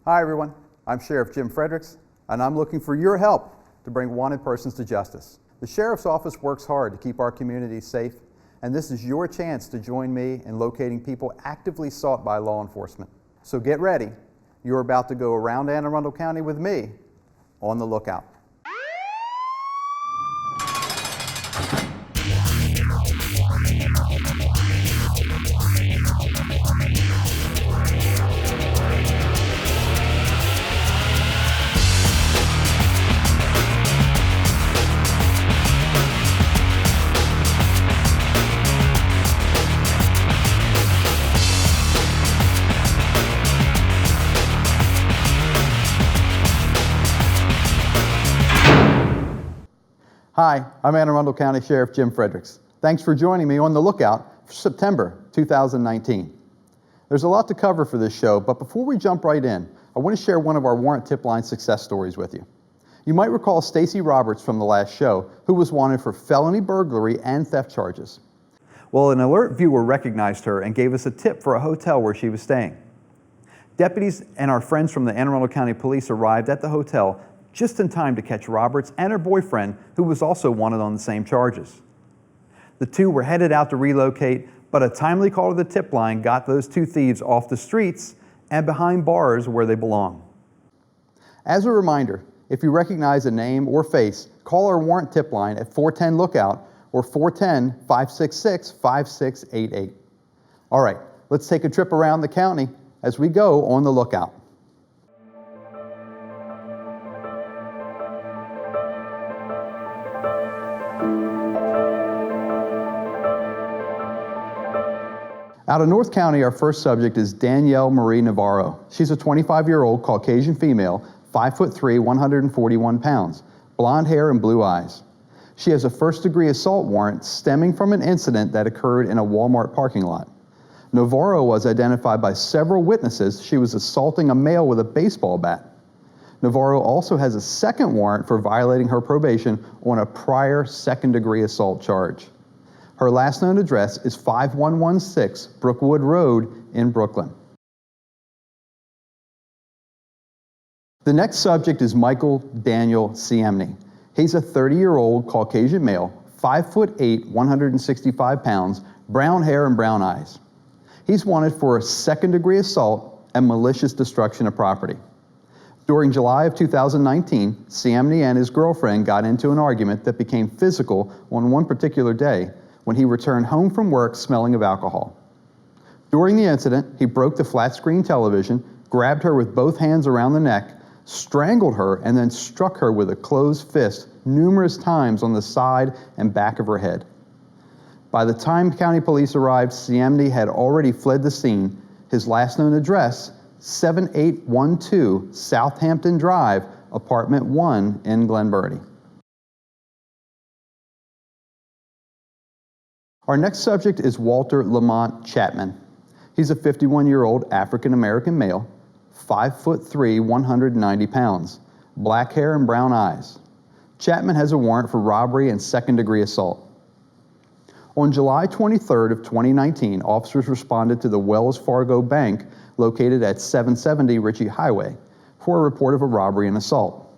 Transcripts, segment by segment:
Hi everyone, I'm Sheriff Jim Fredericks, and I'm looking for your help to bring wanted persons to justice. The Sheriff's Office works hard to keep our community safe, and this is your chance to join me in locating people actively sought by law enforcement. So get ready, you're about to go around Anne Arundel County with me on the lookout. Hi, I'm Anne Arundel County Sheriff Jim Fredericks. Thanks for joining me on the lookout for September 2019. There's a lot to cover for this show, but before we jump right in, I want to share one of our warrant tip line success stories with you. You might recall Stacy Roberts from the last show, who was wanted for felony burglary and theft charges. Well, an alert viewer recognized her and gave us a tip for a hotel where she was staying. Deputies and our friends from the Anne Arundel County Police arrived at the hotel just in time to catch Roberts and her boyfriend, who was also wanted on the same charges. The two were headed out to relocate, but a timely call to the tip line got those two thieves off the streets and behind bars where they belong. As a reminder, if you recognize a name or face, call our warrant tip line at 410-LOOKOUT or 410-566-5688. All right, let's take a trip around the county as we go on the lookout. Out of North County, our first subject is Danielle Marie Navarro. She's a 25-year-old Caucasian female, 5'3", 141 pounds, blonde hair and blue eyes. She has a first-degree assault warrant stemming from an incident that occurred in a Walmart parking lot. Navarro was identified by several witnesses. She was assaulting a male with a baseball bat. Navarro also has a second warrant for violating her probation on a prior second-degree assault charge. Her last known address is 5116 Brookwood Road in Brooklyn. The next subject is Michael Daniel Siemny. He's a 30-year-old Caucasian male, 5'8", 165 pounds, brown hair and brown eyes. He's wanted for a second-degree assault and malicious destruction of property. During July of 2019, Siemny and his girlfriend got into an argument that became physical on one particular day, when he returned home from work smelling of alcohol. During the incident, he broke the flat-screen television, grabbed her with both hands around the neck, strangled her, and then struck her with a closed fist numerous times on the side and back of her head. By the time county police arrived, Siemny had already fled the scene. His last known address, 7812 Southampton Drive, Apartment 1 in Glen Burnie. Our next subject is Walter Lamont Chapman. He's a 51-year-old African-American male, 5'3", 190 pounds, black hair and brown eyes. Chapman has a warrant for robbery and second-degree assault. On July 23rd of 2019, officers responded to the Wells Fargo Bank located at 770 Ritchie Highway for a report of a robbery and assault.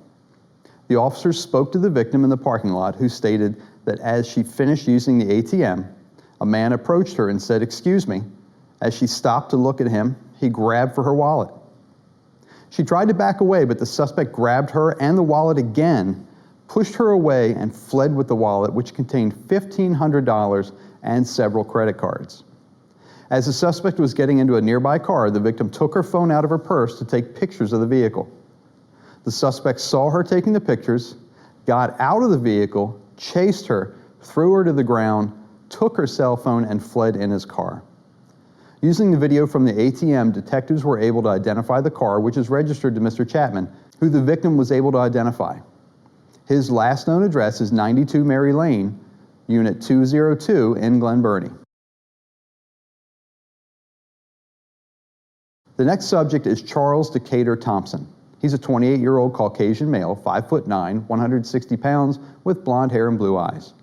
The officers spoke to the victim in the parking lot, who stated that as she finished using the ATM, a man approached her and said, "Excuse me." As she stopped to look at him, he grabbed for her wallet. She tried to back away, but the suspect grabbed her and the wallet again, pushed her away, and fled with the wallet, which contained $1,500 and several credit cards. As the suspect was getting into a nearby car, the victim took her phone out of her purse to take pictures of the vehicle. The suspect saw her taking the pictures, got out of the vehicle, chased her, threw her to the ground, took her cell phone, and fled in his car. Using the video from the ATM, detectives were able to identify the car, which is registered to Mr. Chapman, who the victim was able to identify. His last known address is 92 Mary Lane, Unit 202 in Glen Burnie. The next subject is Charles Decatur Thompson. He's a 28-year-old Caucasian male, 5'9", 160 pounds, with blonde hair and blue eyes.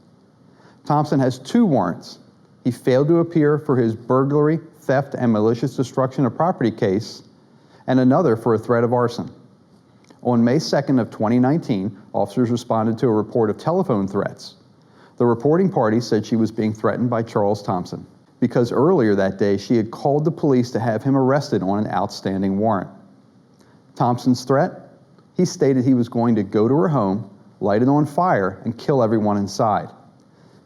Thompson has two warrants. He failed to appear for his burglary, theft, and malicious destruction of property case, and another for a threat of arson. On May 2nd of 2019, officers responded to a report of telephone threats. The reporting party said she was being threatened by Charles Thompson because earlier that day she had called the police to have him arrested on an outstanding warrant. Thompson's threat? He stated he was going to go to her home, light it on fire, and kill everyone inside.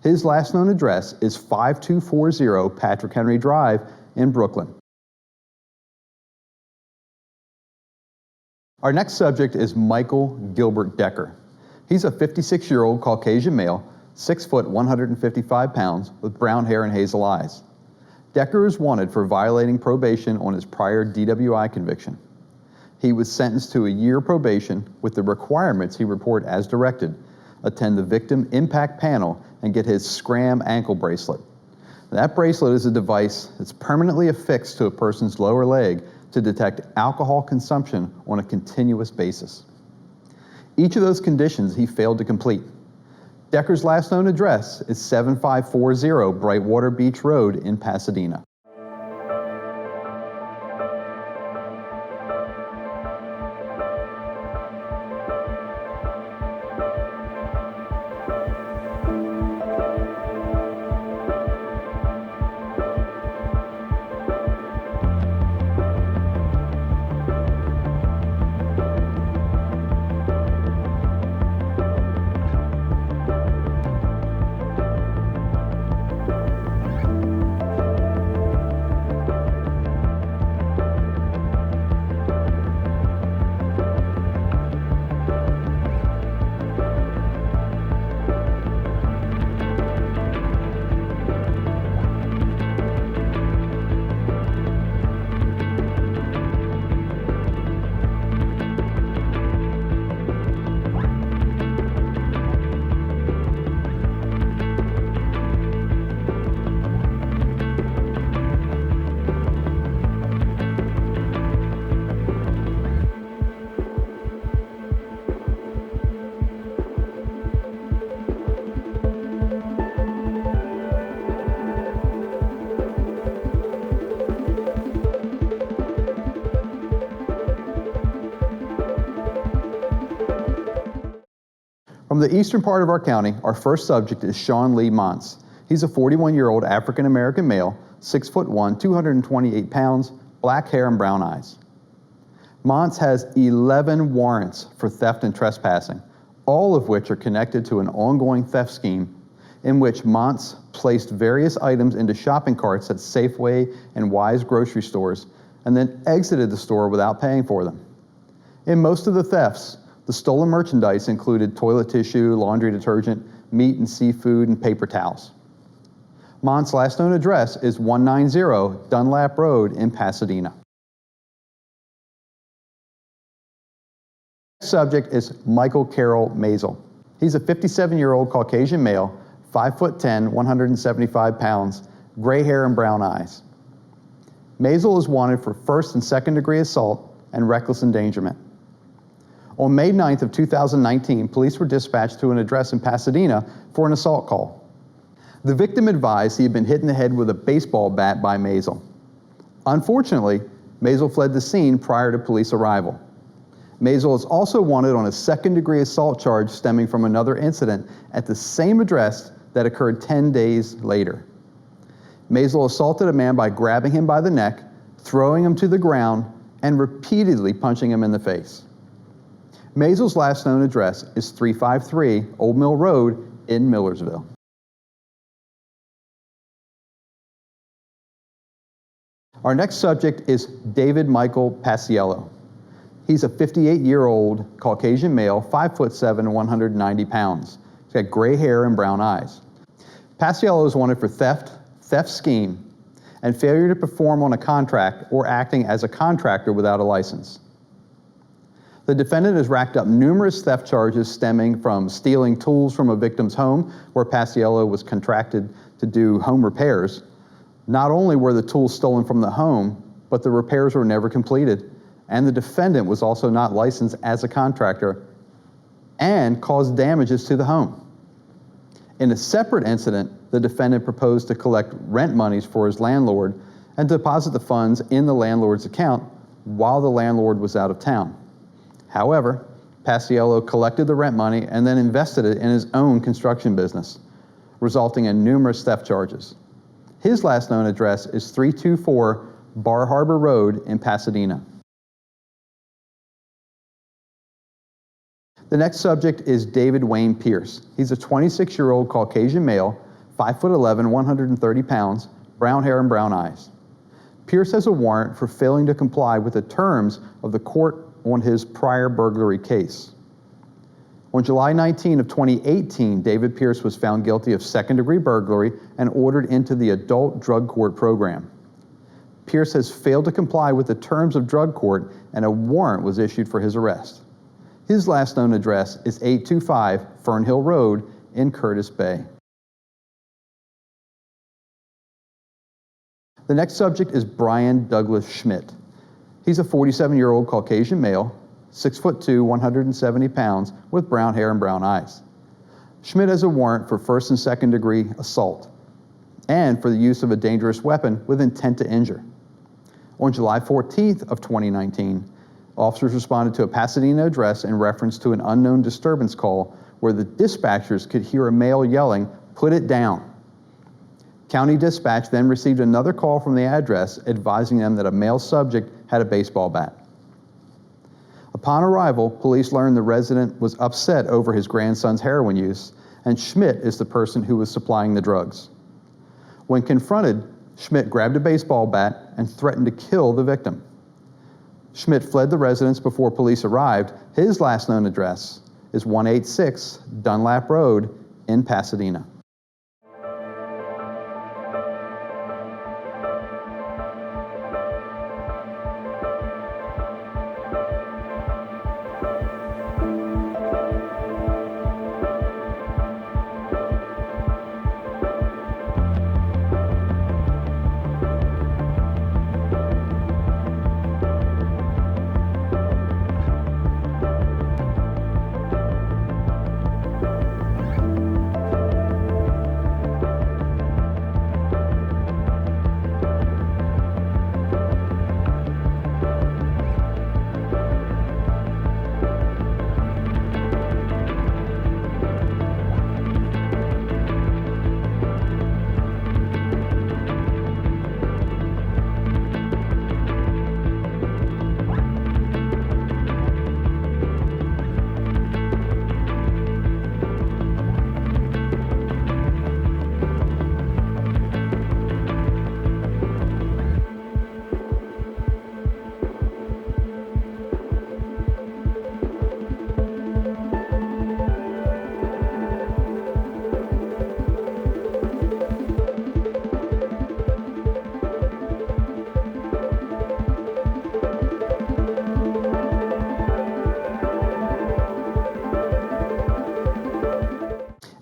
His last known address is 5240 Patrick Henry Drive in Brooklyn. Our next subject is Michael Gilbert Decker. He's a 56-year-old Caucasian male, 6 foot 155 pounds, with brown hair and hazel eyes. Decker is wanted for violating probation on his prior DWI conviction. He was sentenced to a year probation with the requirements he report as directed, attend the victim impact panel, and get his Scram ankle bracelet. That bracelet is a device that's permanently affixed to a person's lower leg to detect alcohol consumption on a continuous basis. Each of those conditions he failed to complete. Decker's last known address is 7540 Brightwater Beach Road in Pasadena. From the eastern part of our county, our first subject is Sean Lee Montz. He's a 41-year-old African-American male, 6'1", 228 pounds, black hair and brown eyes. Montz has 11 warrants for theft and trespassing, all of which are connected to an ongoing theft scheme in which Montz placed various items into shopping carts at Safeway and Wise grocery stores and then exited the store without paying for them. In most of the thefts, the stolen merchandise included toilet tissue, laundry detergent, meat and seafood, and paper towels. Montz's last known address is 190 Dunlap Road in Pasadena. Next subject is Michael Carroll Mazel. He's a 57-year-old Caucasian male, 5'10", 175 pounds, gray hair and brown eyes. Mazel is wanted for first and second degree assault and reckless endangerment. On May 9th of 2019, police were dispatched to an address in Pasadena for an assault call. The victim advised he had been hit in the head with a baseball bat by Mazel. Unfortunately, Mazel fled the scene prior to police arrival. Mazel is also wanted on a second-degree assault charge stemming from another incident at the same address that occurred 10 days later. Mazel assaulted a man by grabbing him by the neck, throwing him to the ground, and repeatedly punching him in the face. Mazel's last known address is 353 Old Mill Road in Millersville. Our next subject is David Michael Paciello. He's a 58-year-old Caucasian male, 5'7", 190 pounds. He's got gray hair and brown eyes. Paciello is wanted for theft scheme, and failure to perform on a contract or acting as a contractor without a license. The defendant has racked up numerous theft charges stemming from stealing tools from a victim's home where Paciello was contracted to do home repairs. Not only were the tools stolen from the home, but the repairs were never completed, and the defendant was also not licensed as a contractor and caused damages to the home. In a separate incident, the defendant proposed to collect rent monies for his landlord and deposit the funds in the landlord's account while the landlord was out of town. However, Paciello collected the rent money and then invested it in his own construction business, resulting in numerous theft charges. His last known address is 324 Bar Harbor Road in Pasadena. The next subject is David Wayne Pierce. He's a 26-year-old Caucasian male, 5'11", 130 pounds, brown hair and brown eyes. Pierce has a warrant for failing to comply with the terms of the court on his prior burglary case. On July 19 of 2018, David Pierce was found guilty of second-degree burglary and ordered into the adult drug court program. Pierce has failed to comply with the terms of drug court, and a warrant was issued for his arrest. His last known address is 825 Fernhill Road in Curtis Bay. The next subject is Brian Douglas Schmidt. He's a 47-year-old Caucasian male, 6'2", 170 pounds, with brown hair and brown eyes. Schmidt has a warrant for first and second degree assault and for the use of a dangerous weapon with intent to injure. On July 14th of 2019, officers responded to a Pasadena address in reference to an unknown disturbance call where the dispatchers could hear a male yelling, "Put it down." County dispatch then received another call from the address advising them that a male subject had a baseball bat. Upon arrival, police learned the resident was upset over his grandson's heroin use, and Schmidt is the person who was supplying the drugs. When confronted, Schmidt grabbed a baseball bat and threatened to kill the victim. Schmidt fled the residence before police arrived. His last known address is 186 Dunlap Road in Pasadena.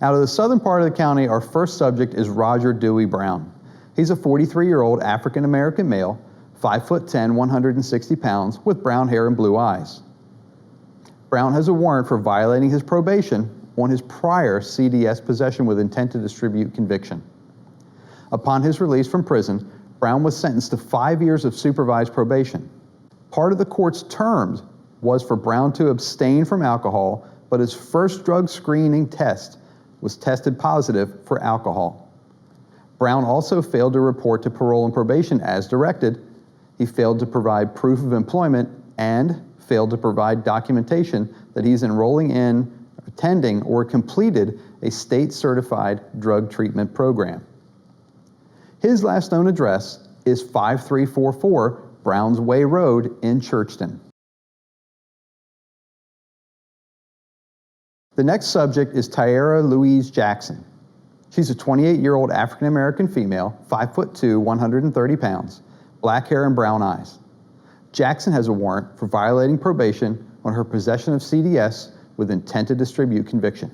Out of the southern part of the county, our first subject is Roger Dewey Brown. He's a 43-year-old African-American male, 5'10", 160 pounds, with brown hair and blue eyes. Brown has a warrant for violating his probation on his prior CDS possession with intent to distribute conviction. Upon his release from prison, Brown was sentenced to 5 years of supervised probation. Part of the court's terms was for Brown to abstain from alcohol, but his first drug screening test was tested positive for alcohol. Brown also failed to report to parole and probation as directed. He failed to provide proof of employment and failed to provide documentation that he's enrolling in, attending, or completed a state-certified drug treatment program. His last known address is 5344 Browns Way Road in Churchton. The next subject is Tyara Louise Jackson. She's a 28-year-old African-American female, 5'2", 130 pounds, black hair and brown eyes. Jackson has a warrant for violating probation on her possession of CDS with intent to distribute conviction.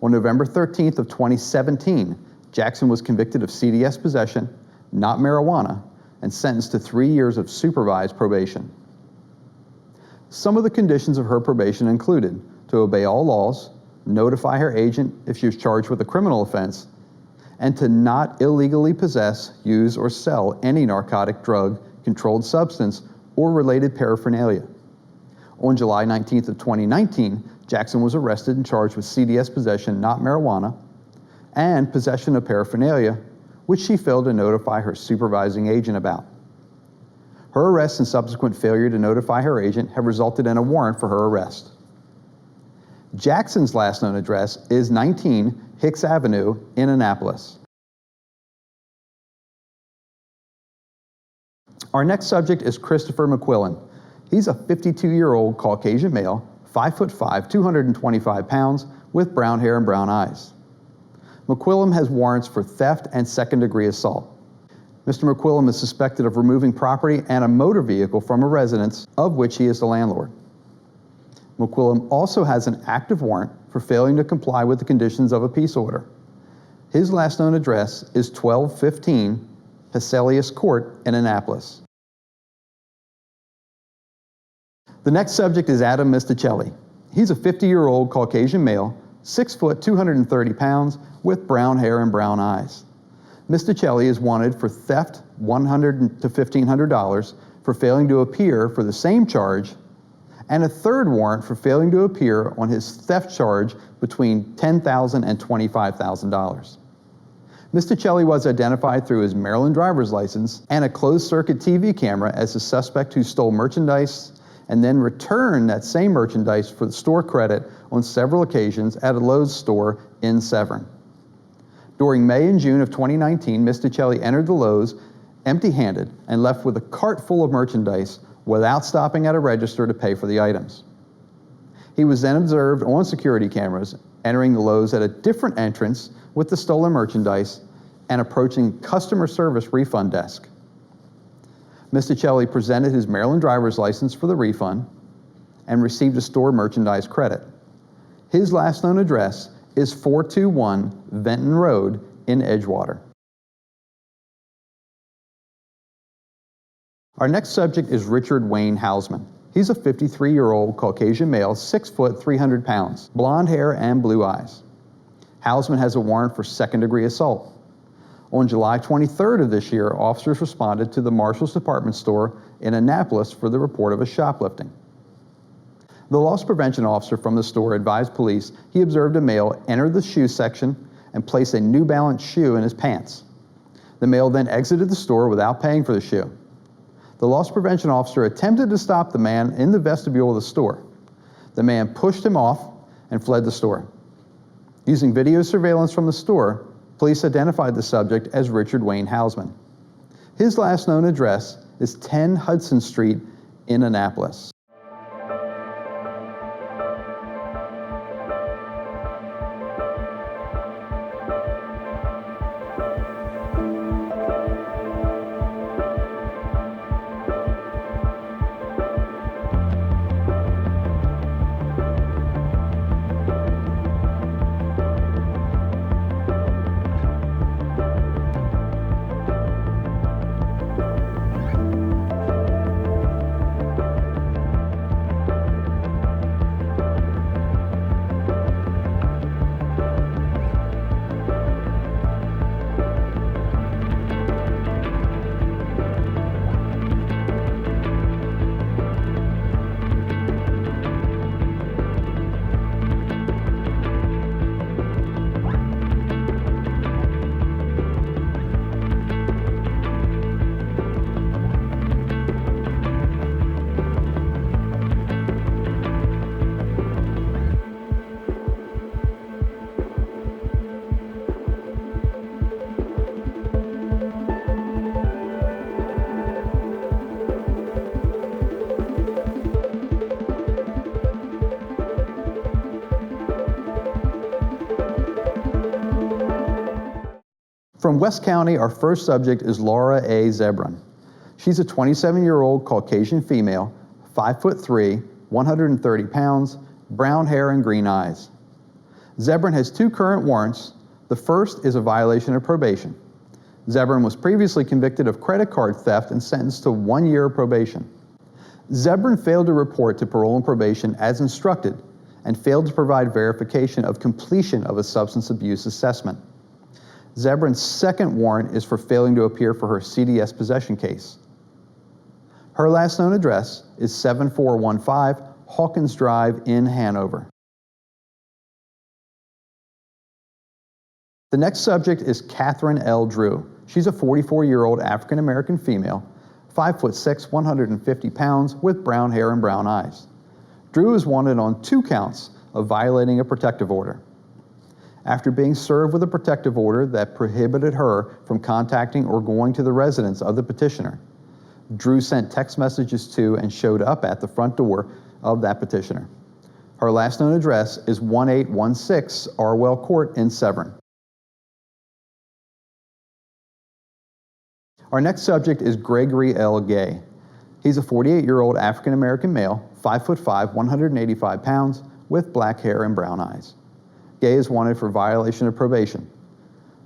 On November 13th of 2017, Jackson was convicted of CDS possession, not marijuana, and sentenced to 3 years of supervised probation. Some of the conditions of her probation included to obey all laws, notify her agent if she was charged with a criminal offense, and to not illegally possess, use, or sell any narcotic, drug, controlled substance, or related paraphernalia. On July 19th of 2019, Jackson was arrested and charged with CDS possession, not marijuana, and possession of paraphernalia, which she failed to notify her supervising agent about. Her arrest and subsequent failure to notify her agent have resulted in a warrant for her arrest. Jackson's last known address is 19 Hicks Avenue in Annapolis. Our next subject is Christopher McQuillan. He's a 52-year-old Caucasian male, 5'5", 225 pounds, with brown hair and brown eyes. McQuillan has warrants for theft and second-degree assault. Mr. McQuillan is suspected of removing property and a motor vehicle from a residence of which he is the landlord. McQuillan also has an active warrant for failing to comply with the conditions of a peace order. His last known address is 1215 Hesselius Court in Annapolis. The next subject is Adam Misticelli. He's a 50-year-old Caucasian male, 6 foot 230 pounds, with brown hair and brown eyes. Misticelli is wanted for theft, $100 to $1,500, for failing to appear for the same charge, and a third warrant for failing to appear on his theft charge between $10,000 and $25,000. Misticelli was identified through his Maryland driver's license and a closed-circuit TV camera as the suspect who stole merchandise and then returned that same merchandise for the store credit on several occasions at a Lowe's store in Severn. During May and June of 2019, Misticelli entered the Lowe's empty-handed and left with a cart full of merchandise without stopping at a register to pay for the items. He was then observed on security cameras entering the Lowe's at a different entrance with the stolen merchandise and approaching customer service refund desk. Misticelli presented his Maryland driver's license for the refund and received a store merchandise credit. His last known address is 421 Benton Road in Edgewater. Our next subject is Richard Wayne Hausman. He's a 53-year-old Caucasian male, 6 foot 300 pounds, blonde hair and blue eyes. Hausman has a warrant for second-degree assault. On July 23rd of this year, officers responded to the Marshall's department store in Annapolis for the report of a shoplifting. The loss prevention officer from the store advised police he observed a male enter the shoe section and place a New Balance shoe in his pants. The male then exited the store without paying for the shoe. The loss prevention officer attempted to stop the man in the vestibule of the store. The man pushed him off and fled the store. Using video surveillance from the store, police identified the subject as Richard Wayne Hausman. His last known address is 10 Hudson Street in Annapolis. From West County, our first subject is Laura A. Zebron. She's a 27-year-old Caucasian female, 5'3", 130 pounds, brown hair and green eyes. Zebron has 2 current warrants. The first is a violation of probation. Zebron was previously convicted of credit card theft and sentenced to 1 year of probation. Zebron failed to report to parole and probation as instructed and failed to provide verification of completion of a substance abuse assessment. Zebron's second warrant is for failing to appear for her CDS possession case. Her last known address is 7415 Hawkins Drive in Hanover. The next subject is Catherine L. Drew. She's a 44-year-old African-American female, 5'6", 150 pounds, with brown hair and brown eyes. Drew is wanted on 2 counts of violating a protective order. After being served with a protective order that prohibited her from contacting or going to the residence of the petitioner, Drew sent text messages to and showed up at the front door of that petitioner. Her last known address is 1816 Arwell Court in Severn. Our next subject is Gregory L. Gay. He's a 48-year-old African-American male, 5'5", 185 pounds, with black hair and brown eyes. Gay is wanted for violation of probation.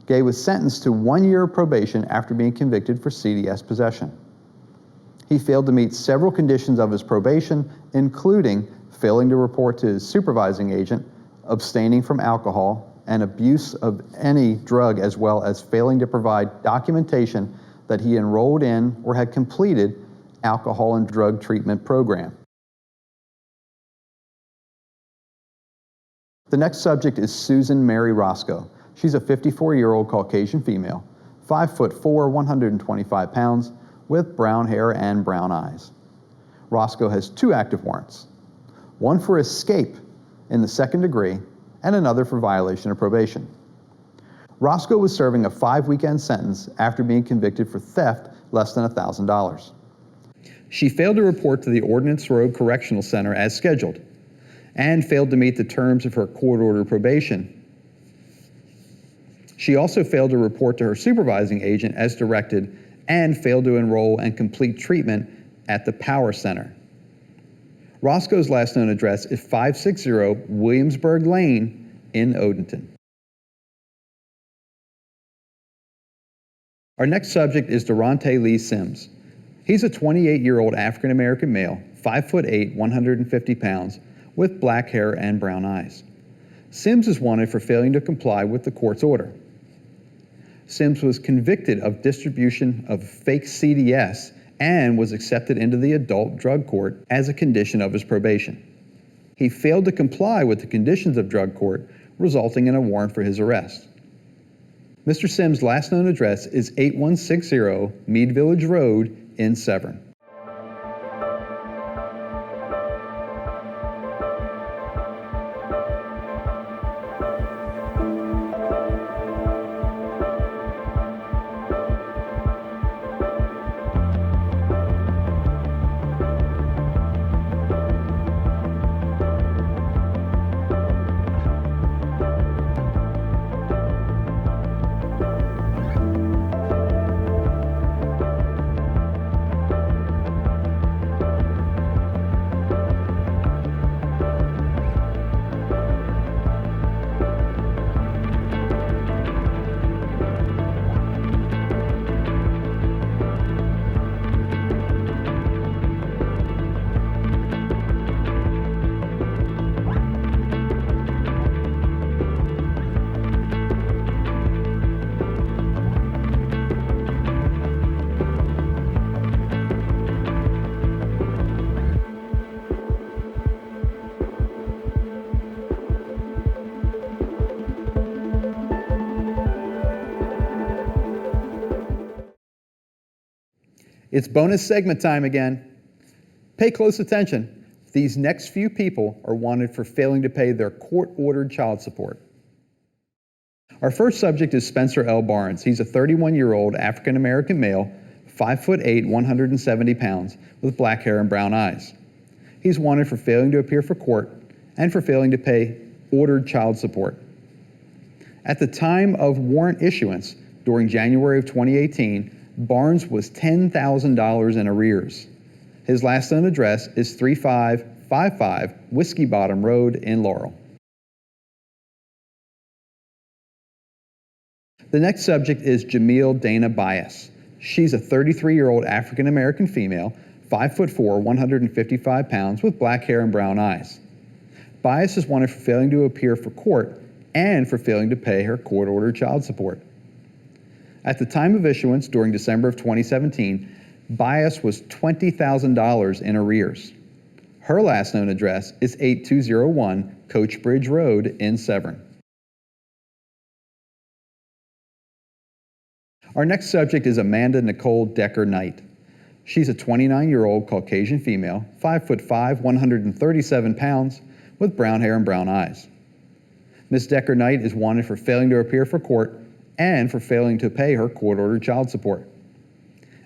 Gay was sentenced to 1 year of probation after being convicted for CDS possession. He failed to meet several conditions of his probation, including failing to report to his supervising agent, abstaining from alcohol, and abuse of any drug, as well as failing to provide documentation that he enrolled in or had completed alcohol and drug treatment program. The next subject is Susan Mary Roscoe. She's a 54-year-old Caucasian female, 5'4", 125 pounds, with brown hair and brown eyes. Roscoe has 2 active warrants, one for escape in the 2nd degree and another for violation of probation. Roscoe was serving a 5-weekend sentence after being convicted for theft less than $1,000. She failed to report to the Ordnance Road Correctional Center as scheduled and failed to meet the terms of her court-ordered probation. She also failed to report to her supervising agent as directed and failed to enroll and complete treatment at the Power Center. Roscoe's last known address is 560 Williamsburg Lane in Odenton. Our next subject is Durante Lee Sims. He's a 28-year-old African-American male, 5'8", 150 pounds, with black hair and brown eyes. Sims is wanted for failing to comply with the court's order. Sims was convicted of distribution of fake CDS and was accepted into the adult drug court as a condition of his probation. He failed to comply with the conditions of drug court, resulting in a warrant for his arrest. Mr. Sims' last known address is 8160 Mead Village Road in Severn. It's bonus segment time again. Pay close attention. These next few people are wanted for failing to pay their court-ordered child support. Our first subject is Spencer L. Barnes. He's a 31-year-old African-American male, 5'8", 170 pounds, with black hair and brown eyes. He's wanted for failing to appear for court and for failing to pay ordered child support. At the time of warrant issuance, during January of 2018, Barnes was $10,000 in arrears. His last known address is 3555 Whiskey Bottom Road in Laurel. The next subject is Jamil Dana Bias. She's a 33-year-old African-American female, 5'4", 155 pounds, with black hair and brown eyes. Bias is wanted for failing to appear for court and for failing to pay her court-ordered child support. At the time of issuance during December of 2017, Bias was $20,000 in arrears. Her last known address is 8201 Coach Bridge Road in Severn. Our next subject is Amanda Nicole Decker Knight. She's a 29-year-old Caucasian female, 5'5", 137 pounds, with brown hair and brown eyes. Ms. Decker Knight is wanted for failing to appear for court and for failing to pay her court-ordered child support.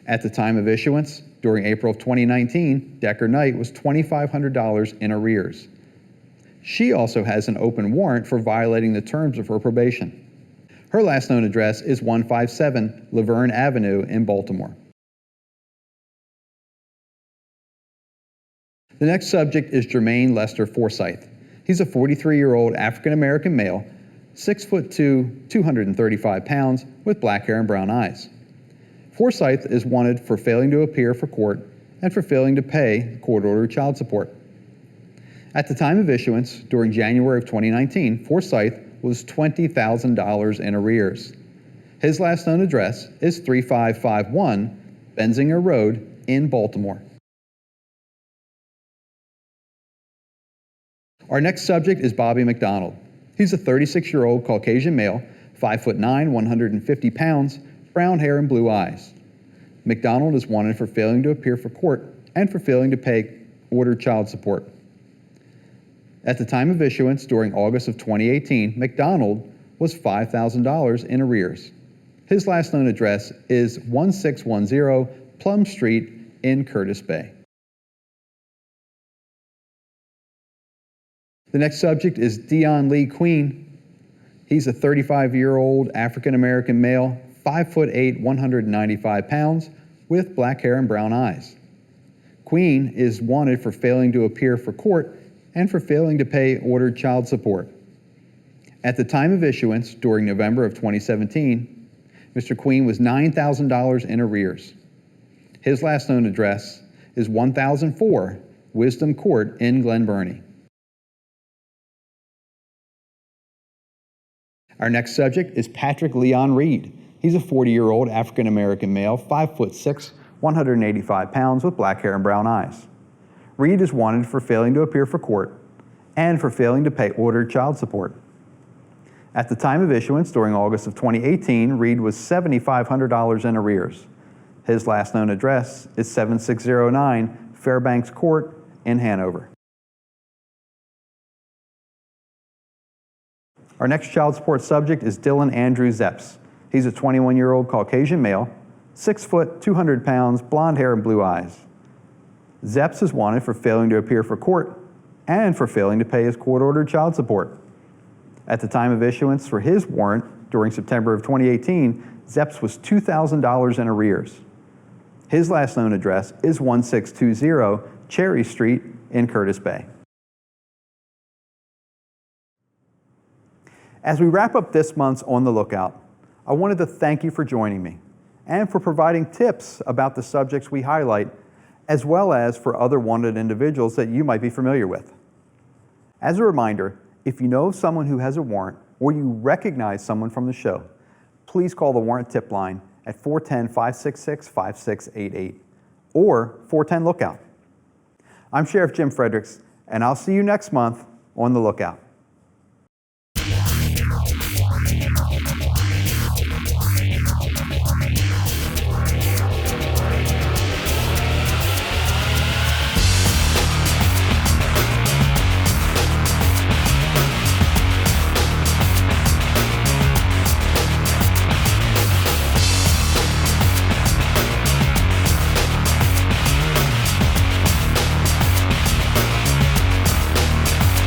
At the time of issuance, during April of 2019, Decker Knight was $2,500 in arrears. She also has an open warrant for violating the terms of her probation. Her last known address is 157 Laverne Avenue in Baltimore. The next subject is Jermaine Lester Forsyth. He's a 43-year-old African-American male, 6'2", 235 pounds, with black hair and brown eyes. Forsyth is wanted for failing to appear for court and for failing to pay court-ordered child support. At the time of issuance, during January of 2019, Forsyth was $20,000 in arrears. His last known address is 3551 Benzinger Road in Baltimore. Our next subject is Bobby McDonald. He's a 36-year-old Caucasian male, 5'9", 150 pounds, brown hair and blue eyes. McDonald is wanted for failing to appear for court and for failing to pay ordered child support. At the time of issuance during August of 2018, McDonald was $5,000 in arrears. His last known address is 1610 Plum Street in Curtis Bay. The next subject is Dion Lee Queen. He's a 35-year-old African-American male, 5'8", 195 pounds, with black hair and brown eyes. Queen is wanted for failing to appear for court and for failing to pay ordered child support. At the time of issuance, during November of 2017, Mr. Queen was $9,000 in arrears. His last known address is 1004 Wisdom Court in Glen Burnie. Our next subject is Patrick Leon Reed. He's a 40-year-old African-American male, 5'6", 185 pounds, with black hair and brown eyes. Reed is wanted for failing to appear for court and for failing to pay ordered child support. At the time of issuance, during August of 2018, Reed was $7,500 in arrears. His last known address is 7609 Fairbanks Court in Hanover. Our next child support subject is Dylan Andrew Zepps. He's a 21-year-old Caucasian male, 6 foot, 200 pounds, blonde hair and blue eyes. Zepps is wanted for failing to appear for court and for failing to pay his court-ordered child support. At the time of issuance for his warrant during September of 2018, Zepps was $2,000 in arrears. His last known address is 1620 Cherry Street in Curtis Bay. As we wrap up this month's On the Lookout, I wanted to thank you for joining me and for providing tips about the subjects we highlight, as well as for other wanted individuals that you might be familiar with. As a reminder, if you know of someone who has a warrant or you recognize someone from the show, please call the warrant tip line at 410-566-5688 or 410 Lookout. I'm Sheriff Jim Fredericks, and I'll see you next month on the Lookout.